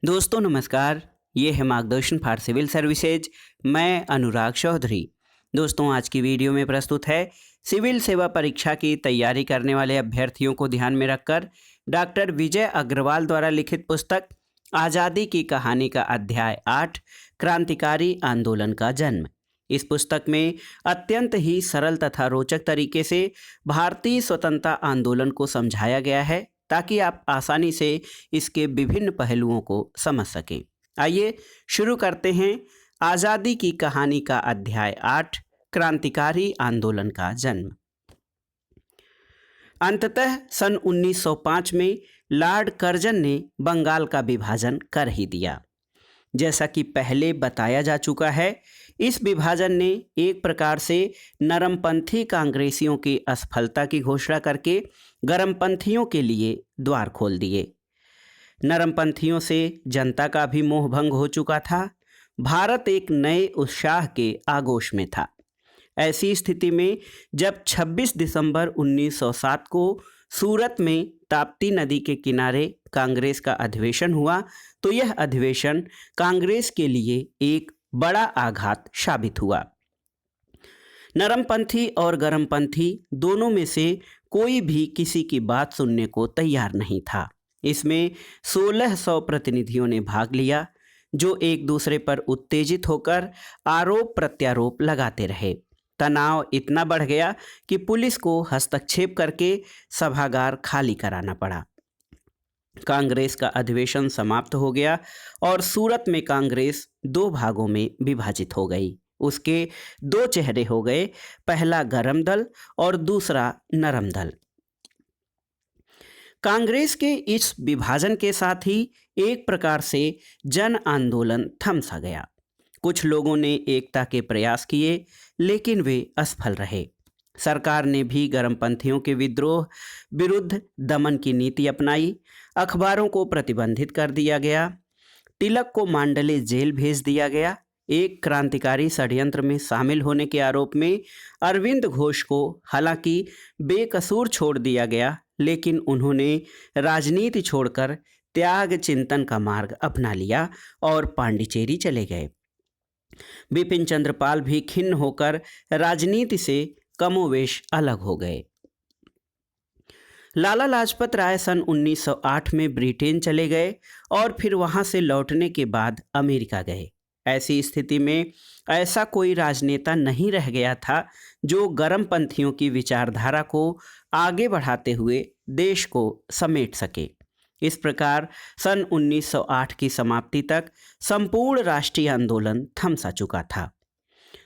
दोस्तों नमस्कार। ये है मार्गदर्शन फॉर सिविल सर्विसेज। मैं अनुराग चौधरी। दोस्तों आज की वीडियो में प्रस्तुत है सिविल सेवा परीक्षा की तैयारी करने वाले अभ्यर्थियों को ध्यान में रखकर डॉक्टर विजय अग्रवाल द्वारा लिखित पुस्तक आज़ादी की कहानी का अध्याय 8 क्रांतिकारी आंदोलन का जन्म। इस पुस्तक में अत्यंत ही सरल तथा रोचक तरीके से भारतीय स्वतंत्रता आंदोलन को समझाया गया है ताकि आप आसानी से इसके विभिन्न पहलुओं को समझ सकें। आइए शुरू करते हैं आज़ादी की कहानी का अध्याय 8 क्रांतिकारी आंदोलन का जन्म। अंततः सन 1905 में लॉर्ड कर्जन ने बंगाल का विभाजन कर ही दिया। जैसा कि पहले बताया जा चुका है, इस विभाजन ने एक प्रकार से नरमपंथी कांग्रेसियों की असफलता की घोषणा करके गरमपंथियों के लिए द्वार खोल दिए। नरमपंथियों से जनता का भी मोह भंग हो चुका था। भारत एक नए उत्साह के आगोश में था। ऐसी स्थिति में जब 26 दिसंबर 1907 को सूरत में ताप्ती नदी के किनारे कांग्रेस का अधिवेशन हुआ तो यह अधिवेशन कांग्रेस के लिए एक बड़ा आघात साबित हुआ। नरमपंथी और गरमपंथी दोनों में से कोई भी किसी की बात सुनने को तैयार नहीं था। इसमें 1600 प्रतिनिधियों ने भाग लिया जो एक दूसरे पर उत्तेजित होकर आरोप प्रत्यारोप लगाते रहे। तनाव इतना बढ़ गया कि पुलिस को हस्तक्षेप करके सभागार खाली कराना पड़ा। कांग्रेस का अधिवेशन समाप्त हो गया और सूरत में कांग्रेस दो भागों में विभाजित हो गई। उसके दो चेहरे हो गए, पहला गरम दल और दूसरा नरम दल। कांग्रेस के इस विभाजन के साथ ही एक प्रकार से जन आंदोलन थम सा गया। कुछ लोगों ने एकता के प्रयास किए लेकिन वे असफल रहे। सरकार ने भी गरमपंथियों के विद्रोह विरुद्ध दमन की नीति अपनाई। अखबारों को प्रतिबंधित कर दिया गया। तिलक को मांडले जेल भेज दिया गया। एक क्रांतिकारी षड्यंत्र में शामिल होने के आरोप में अरविंद घोष को हालांकि बेकसूर छोड़ दिया गया, लेकिन उन्होंने राजनीति छोड़कर त्याग चिंतन का मार्ग अपना लिया और पांडिचेरी चले गए। बिपिन चंद्र पाल भी खिन्न होकर राजनीति से कमोवेश अलग हो गए। लाला लाजपत राय सन 1908 में ब्रिटेन चले गए और फिर वहां से लौटने के बाद अमेरिका गए। ऐसी स्थिति में ऐसा कोई राजनेता नहीं रह गया था जो गरमपंथियों की विचारधारा को आगे बढ़ाते हुए देश को समेट सके। इस प्रकार सन 1908 की समाप्ति तक संपूर्ण राष्ट्रीय आंदोलन थम सा चुका था।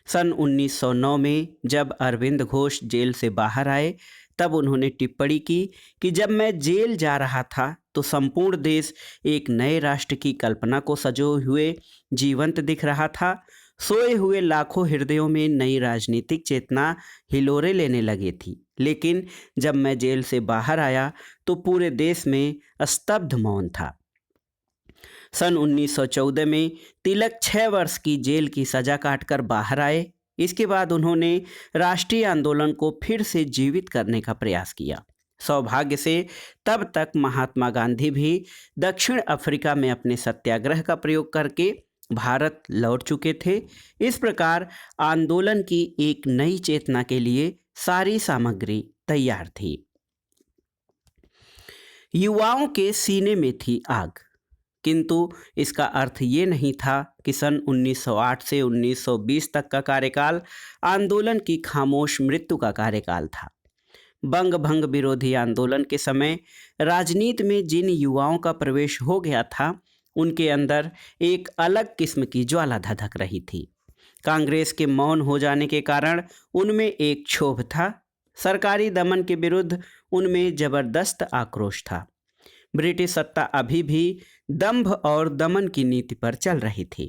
सन 1909 में जब अरविंद घोष जेल से बाहर आए तब उन्होंने टिप्पणी की कि जब मैं जेल जा रहा था तो संपूर्ण देश एक नए राष्ट्र की कल्पना को सजोए हुए जीवंत दिख रहा था। सोए हुए लाखों हृदयों में नई राजनीतिक चेतना हिलोरे लेने लगी थी। लेकिन जब मैं जेल से बाहर आया तो पूरे देश में स्तब्ध मौन था। सन 1914 में तिलक 6 वर्ष की जेल की सजा काटकर बाहर आए। इसके बाद उन्होंने राष्ट्रीय आंदोलन को फिर से जीवित करने का प्रयास किया। सौभाग्य से तब तक महात्मा गांधी भी दक्षिण अफ्रीका में अपने सत्याग्रह का प्रयोग करके भारत लौट चुके थे। इस प्रकार आंदोलन की एक नई चेतना के लिए सारी सामग्री तैयार थी। युवाओं के सीने में थी आग, किंतु इसका अर्थ ये नहीं था कि सन 1908 से 1920 तक का कार्यकाल आंदोलन की खामोश मृत्यु का कार्यकाल था। बंग भंग विरोधी आंदोलन के समय राजनीति में जिन युवाओं का प्रवेश हो गया था उनके अंदर एक अलग किस्म की ज्वाला धधक रही थी। कांग्रेस के मौन हो जाने के कारण उनमें एक क्षोभ था। सरकारी दमन के विरुद्ध उनमें जबरदस्त आक्रोश था। ब्रिटिश सत्ता अभी भी दंभ और दमन की नीति पर चल रही थी।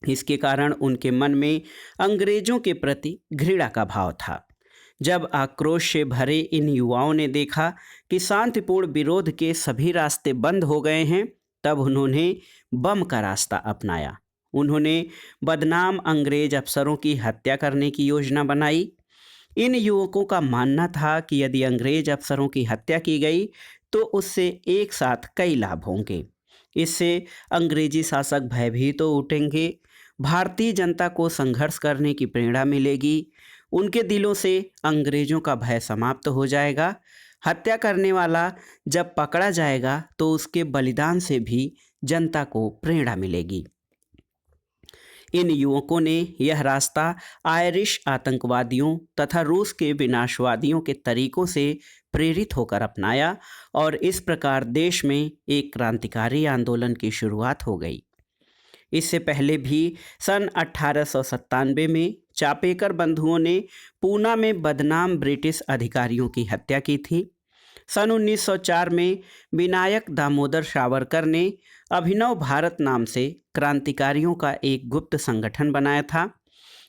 इसके कारण उनके मन में अंग्रेजों के प्रति घृणा का भाव था। जब आक्रोश से भरे इन युवाओं ने देखा कि शांतिपूर्ण विरोध के सभी रास्ते बंद हो गए हैं, तब उन्होंने बम का रास्ता अपनाया। उन्होंने बदनाम अंग्रेज अफसरों की हत्या करने की योजना बनाई। इन युवकों का मानना था कि यदि अंग्रेज अफसरों की हत्या की गई तो उससे एक साथ कई लाभ होंगे। इससे अंग्रेजी शासक भयभीत तो उठेंगे, भारतीय जनता को संघर्ष करने की प्रेरणा मिलेगी, उनके दिलों से अंग्रेजों का भय समाप्त हो जाएगा। हत्या करने वाला जब पकड़ा जाएगा तो उसके बलिदान से भी जनता को प्रेरणा मिलेगी। इन युवकों ने यह रास्ता आयरिश आतंकवादियों तथा रूस के विनाशवादियों के तरीकों से प्रेरित होकर अपनाया और इस प्रकार देश में एक क्रांतिकारी आंदोलन की शुरुआत हो गई। इससे पहले भी सन 1897 में चापेकर बंधुओं ने पूना में बदनाम ब्रिटिश अधिकारियों की हत्या की थी। सन 1904 में विनायक दामोदर सावरकर ने अभिनव भारत नाम से क्रांतिकारियों का एक गुप्त संगठन बनाया था।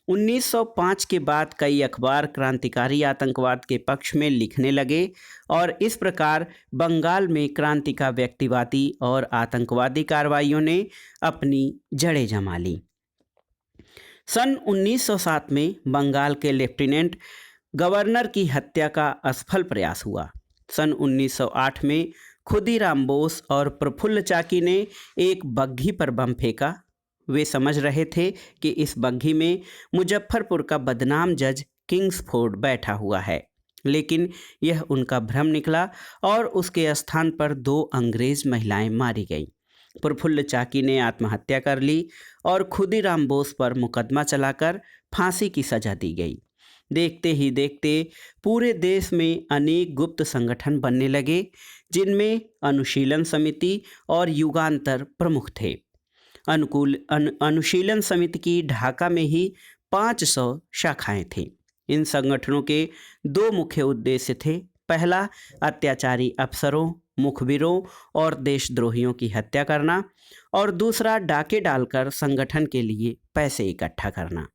1905 के बाद कई अखबार क्रांतिकारी आतंकवाद के पक्ष में लिखने लगे और इस प्रकार बंगाल में क्रांति का व्यक्तिवादी और आतंकवादी कार्रवाइयों ने अपनी जड़ें जमा ली। सन 1907 में बंगाल के लेफ्टिनेंट गवर्नर की हत्या का असफल प्रयास हुआ। सन 1908 में खुदीराम बोस और प्रफुल्ल चाकी ने एक बग्घी पर बम फेंका। वे समझ रहे थे कि इस बग्घी में मुजफ्फरपुर का बदनाम जज किंग्सफोर्ड बैठा हुआ है, लेकिन यह उनका भ्रम निकला और उसके स्थान पर 2 अंग्रेज महिलाएं मारी गईं। प्रफुल्ल चाकी ने आत्महत्या कर ली और खुदीराम बोस पर मुकदमा चलाकर फांसी की सजा दी गई। देखते ही देखते पूरे देश में अनेक गुप्त संगठन बनने लगे, जिनमें अनुशीलन समिति और युगांतर प्रमुख थे। अनुशीलन समिति की ढाका में ही 500 शाखाएं थीं। इन संगठनों के 2 मुख्य उद्देश्य थे। पहला, अत्याचारी अफसरों, मुखबिरों और देशद्रोहियों की हत्या करना, और दूसरा, डाके डालकर संगठन के लिए पैसे इकट्ठा करना।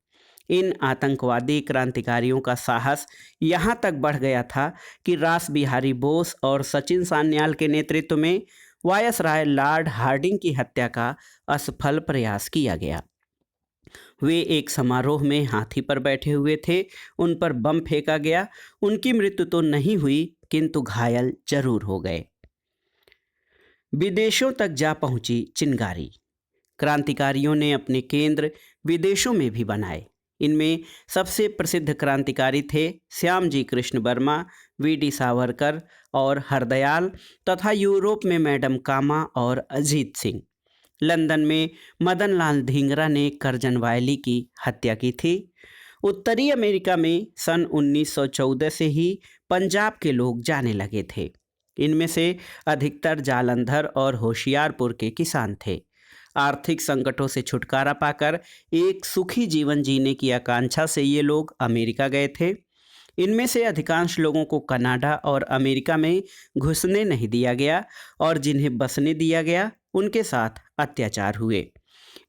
इन आतंकवादी क्रांतिकारियों का साहस यहाँ तक बढ़ गया था कि रास बिहारी बोस और सचिन सान्याल के नेतृत्व में वायसराय लॉर्ड हार्डिंग की हत्या का असफल प्रयास किया गया। वे एक समारोह में हाथी पर बैठे हुए थे, उन पर बम फेंका गया। उनकी मृत्यु तो नहीं हुई, किंतु घायल जरूर हो गए। विदेशों तक जा पहुंची चिंगारी। क्रांतिकारियों ने अपने केंद्र विदेशों में भी बनाए। इनमें सबसे प्रसिद्ध क्रांतिकारी थे श्यामजी कृष्ण वर्मा, वीडी सावरकर और हरदयाल, तथा यूरोप में मैडम कामा और अजीत सिंह। लंदन में मदन लाल धिंगरा ने करजन वायली की हत्या की थी। उत्तरी अमेरिका में सन 1914 से ही पंजाब के लोग जाने लगे थे। इनमें से अधिकतर जालंधर और होशियारपुर के किसान थे। आर्थिक संकटों से छुटकारा पाकर एक सुखी जीवन जीने की आकांक्षा से ये लोग अमेरिका गए थे। इनमें से अधिकांश लोगों को कनाडा और अमेरिका में घुसने नहीं दिया गया और जिन्हें बसने दिया गया उनके साथ अत्याचार हुए।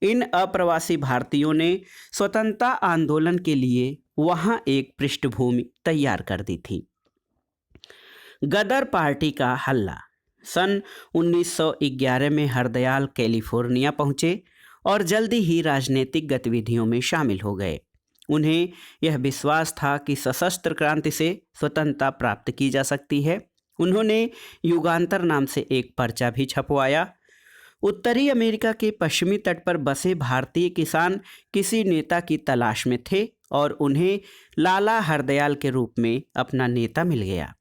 इन अप्रवासी भारतीयों ने स्वतंत्रता आंदोलन के लिए वहां एक पृष्ठभूमि तैयार कर दी थी। गदर पार्टी का हल्ला। सन 1911 में हरदयाल कैलिफोर्निया पहुंचे और जल्दी ही राजनीतिक गतिविधियों में शामिल हो गए। उन्हें यह विश्वास था कि सशस्त्र क्रांति से स्वतंत्रता प्राप्त की जा सकती है। उन्होंने युगांतर नाम से एक पर्चा भी छपवाया। उत्तरी अमेरिका के पश्चिमी तट पर बसे भारतीय किसान किसी नेता की तलाश में थे और उन्हें लाला हरदयाल के रूप में अपना नेता मिल गया।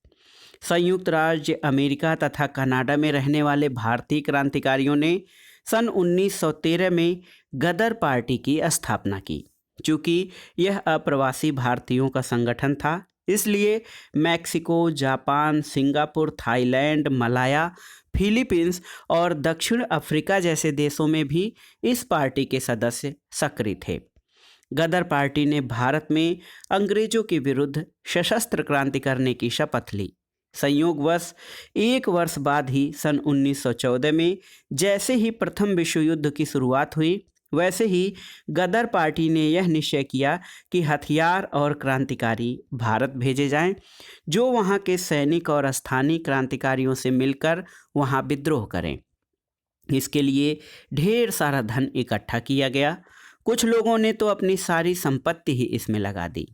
संयुक्त राज्य अमेरिका तथा कनाडा में रहने वाले भारतीय क्रांतिकारियों ने सन 1913 में गदर पार्टी की स्थापना की। चूँकि यह अप्रवासी भारतीयों का संगठन था, इसलिए Mexico, Japan, Singapore, Thailand, Malaya, Philippines और दक्षिण अफ्रीका जैसे देशों में भी इस पार्टी के सदस्य सक्रिय थे। गदर पार्टी ने भारत में अंग्रेजों के विरुद्ध सशस्त्र क्रांति करने की शपथ ली। संयोगवश 1 वर्ष बाद ही सन 1914 में जैसे ही प्रथम विश्व युद्ध की शुरुआत हुई, वैसे ही गदर पार्टी ने यह निश्चय किया कि हथियार और क्रांतिकारी भारत भेजे जाएं, जो वहां के सैनिक और स्थानीय क्रांतिकारियों से मिलकर वहां विद्रोह करें। इसके लिए ढेर सारा धन इकट्ठा किया गया। कुछ लोगों ने तो अपनी सारी संपत्ति ही इसमें लगा दी।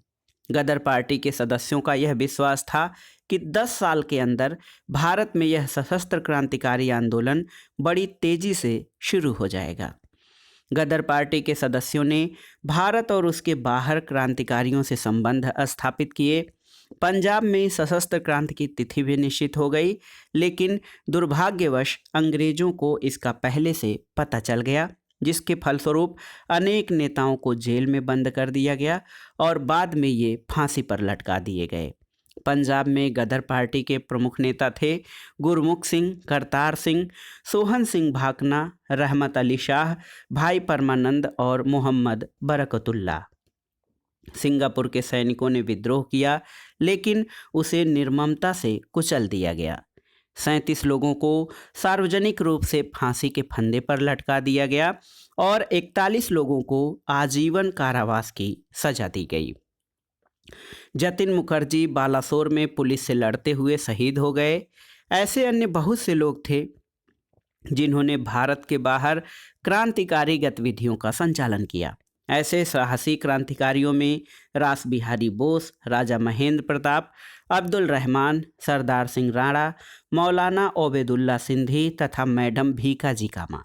गदर पार्टी के सदस्यों का यह विश्वास था कि 10 साल के अंदर भारत में यह सशस्त्र क्रांतिकारी आंदोलन बड़ी तेजी से शुरू हो जाएगा। गदर पार्टी के सदस्यों ने भारत और उसके बाहर क्रांतिकारियों से संबंध स्थापित किए। पंजाब में सशस्त्र क्रांति की तिथि भी निश्चित हो गई, लेकिन दुर्भाग्यवश अंग्रेजों को इसका पहले से पता चल गया, जिसके फलस्वरूप अनेक नेताओं को जेल में बंद कर दिया गया और बाद में ये फांसी पर लटका दिए गए। पंजाब में गदर पार्टी के प्रमुख नेता थे गुरमुख सिंह, करतार सिंह, सोहन सिंह भाकना, रहमत अली शाह, भाई परमानंद और मोहम्मद बरकतुल्ला। सिंगापुर के सैनिकों ने विद्रोह किया, लेकिन उसे निर्ममता से कुचल दिया गया। 37 लोगों को सार्वजनिक रूप से फांसी के फंदे पर लटका दिया गया और 41 लोगों को आजीवन कारावास की सजा दी गई। जतिन मुखर्जी बालासोर में पुलिस से लड़ते हुए शहीद हो गए। ऐसे अन्य बहुत से लोग थे जिन्होंने भारत के बाहर क्रांतिकारी गतिविधियों का संचालन किया। ऐसे साहसी क्रांतिकारियों में रास बिहारी बोस, राजा महेंद्र प्रताप, अब्दुल रहमान, सरदार सिंह राणा, मौलाना ओबेदुल्ला सिंधी तथा मैडम भीकाजी कामा।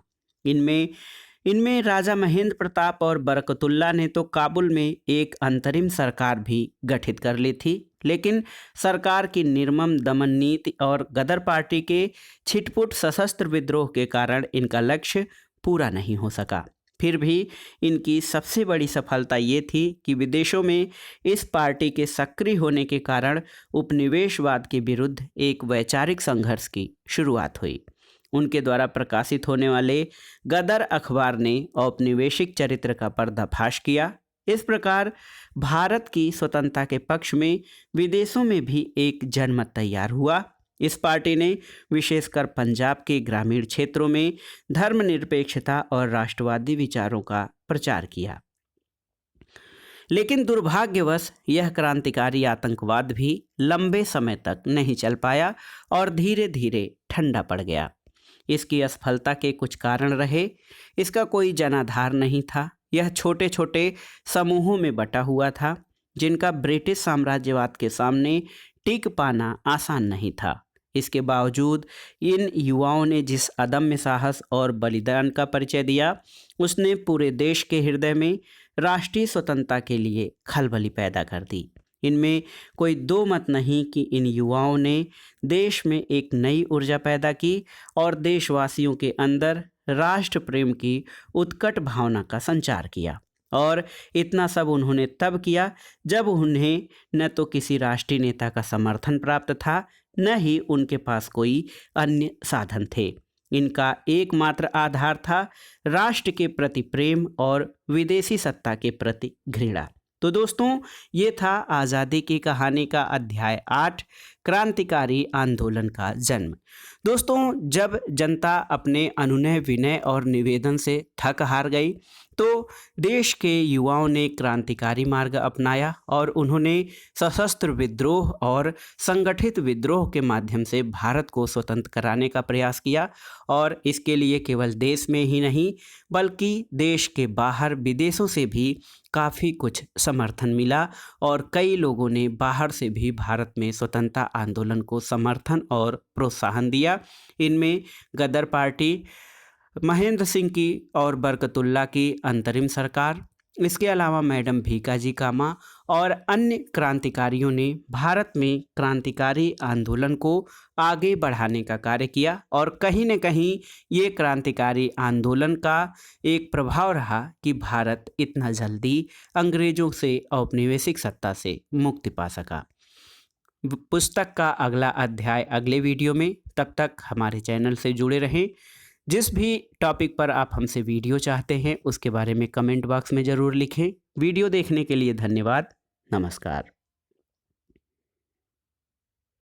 इनमें राजा महेंद्र प्रताप और बरकतुल्ला ने तो काबुल में एक अंतरिम सरकार भी गठित कर ली थी, लेकिन सरकार की निर्मम दमन नीति और गदर पार्टी के छिटपुट सशस्त्र विद्रोह के कारण इनका लक्ष्य पूरा नहीं हो सका। फिर भी इनकी सबसे बड़ी सफलता ये थी कि विदेशों में इस पार्टी के सक्रिय होने के कारण उपनिवेशवाद के विरुद्ध एक वैचारिक संघर्ष की शुरुआत हुई। उनके द्वारा प्रकाशित होने वाले गदर अखबार ने औपनिवेशिक चरित्र का पर्दाफाश किया। इस प्रकार भारत की स्वतंत्रता के पक्ष में विदेशों में भी एक जनमत तैयार हुआ। इस पार्टी ने विशेषकर पंजाब के ग्रामीण क्षेत्रों में धर्मनिरपेक्षता और राष्ट्रवादी विचारों का प्रचार किया। लेकिन दुर्भाग्यवश यह क्रांतिकारी आतंकवाद भी लंबे समय तक नहीं चल पाया और धीरे धीरे ठंडा पड़ गया। इसकी असफलता के कुछ कारण रहे। इसका कोई जनाधार नहीं था। यह छोटे छोटे समूहों में बटा हुआ था, जिनका ब्रिटिश साम्राज्यवाद के सामने टिक पाना आसान नहीं था। इसके बावजूद इन युवाओं ने जिस अदम्य साहस और बलिदान का परिचय दिया, उसने पूरे देश के हृदय में राष्ट्रीय स्वतंत्रता के लिए खलबली पैदा कर दी। इनमें कोई दो मत नहीं कि इन युवाओं ने देश में एक नई ऊर्जा पैदा की और देशवासियों के अंदर राष्ट्र प्रेम की उत्कट भावना का संचार किया। और इतना सब उन्होंने तब किया जब उन्हें न तो किसी राष्ट्रीय नेता का समर्थन प्राप्त था, न ही उनके पास कोई अन्य साधन थे। इनका एकमात्र आधार था राष्ट्र के प्रति प्रेम और विदेशी सत्ता के प्रति घृणा। तो दोस्तों, ये था आज़ादी की कहानी का अध्याय 8, क्रांतिकारी आंदोलन का जन्म। दोस्तों, जब जनता अपने अनुनय, विनय और निवेदन से थक हार गई तो देश के युवाओं ने क्रांतिकारी मार्ग अपनाया और उन्होंने सशस्त्र विद्रोह और संगठित विद्रोह के माध्यम से भारत को स्वतंत्र कराने का प्रयास किया। और इसके लिए केवल देश में ही नहीं बल्कि देश के बाहर विदेशों से भी काफ़ी कुछ समर्थन मिला और कई लोगों ने बाहर से भी भारत में स्वतंत्रता आंदोलन को समर्थन और प्रोत्साहन दिया। इनमें गदर पार्टी, महेंद्र सिंह की और बरकतुल्ला की अंतरिम सरकार, इसके अलावा मैडम भीकाजी कामा और अन्य क्रांतिकारियों ने भारत में क्रांतिकारी आंदोलन को आगे बढ़ाने का कार्य किया। और कहीं न कहीं ये क्रांतिकारी आंदोलन का एक प्रभाव रहा कि भारत इतना जल्दी अंग्रेज़ों से औपनिवेशिक सत्ता से मुक्ति पा सका। पुस्तक का अगला अध्याय अगले वीडियो में। तब तक हमारे चैनल से जुड़े रहें। जिस भी टॉपिक पर आप हमसे वीडियो चाहते हैं उसके बारे में कमेंट बॉक्स में ज़रूर लिखें। वीडियो देखने के लिए धन्यवाद। नमस्कार।